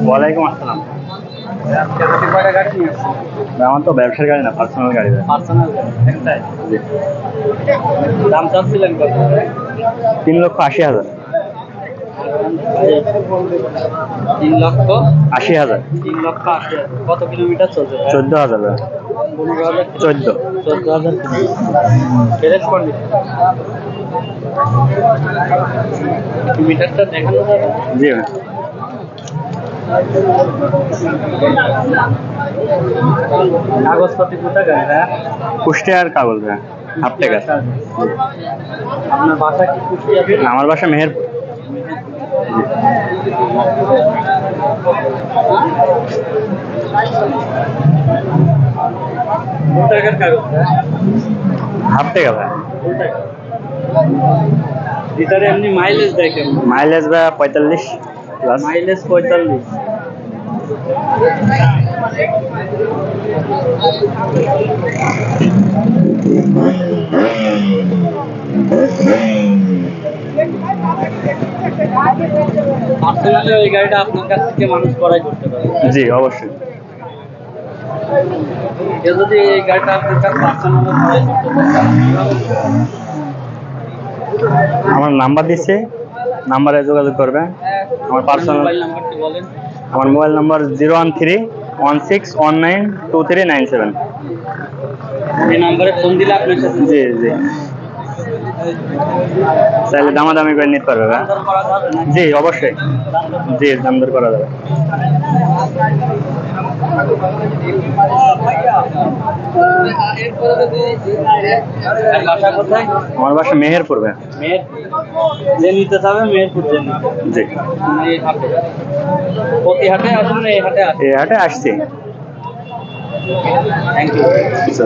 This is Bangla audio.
ওয়ালাইকুম আসসালাম। আমার তো ব্যবসার গাড়ি না, পার্সোনাল গাড়ি। দাম চাচ্ছিলেন কত? 3,80,000। 3,80,000। 80,000। 3,80,000 কত কিলোমিটার চলছে? 14,000। 15,000। 14,000। Fresh condition. মিটারটা দেখানো যাবে? জি ভাই। কাগজপত্র কোথায়? হ্যাঁ, কুষ্টিয়ার কাগজ ভাই, হাফ টাকা। আপনার বাসা কি কুষ্টিয়া? আমার বাসা মেহেরপুর। কোন টাকার কাগজ? হাফ টাকা ভাই। লিটারে এমনি মাইলেজ দেয় কেমন? মাইলেজ ভাই 45 প্লাস। মাইলেজ 45। পার্সোনালি ওই গাড়িটা আপনার কাছ থেকে মানুষ ক্রয় করতে পারে? জি অবশ্যই। কেউ যদি এই গাড়িটা আপনার কাছে পার্সোনালি ক্রয় করতে পারে, আমার নাম্বার দিচ্ছে, নাম্বারে যোগাযোগ করবে। আমার পার্সোনাল মোবাইল নাম্বারটি বলেন। আমার মোবাইল নাম্বার 01316192397। এই নাম্বারে ফোন দিলে আপনার সাথে জি জি, চাইলে দামাদামি করে নিতে পারবে ভাই। দাম করা যাবে না? জি অবশ্যই। জি, দাম দর করা যাবে। আর বাসা কোথায়? আমার বাসা মেহেরপুর ভাই। মেহেরপুর। যে নিতে চাবে মেহেরপুর যে নিতে। জি। এই হাটে প্রতি হাটে আসুন, এই হাটে আসুন। এই হাটে আসছি। Thank you. আচ্ছা।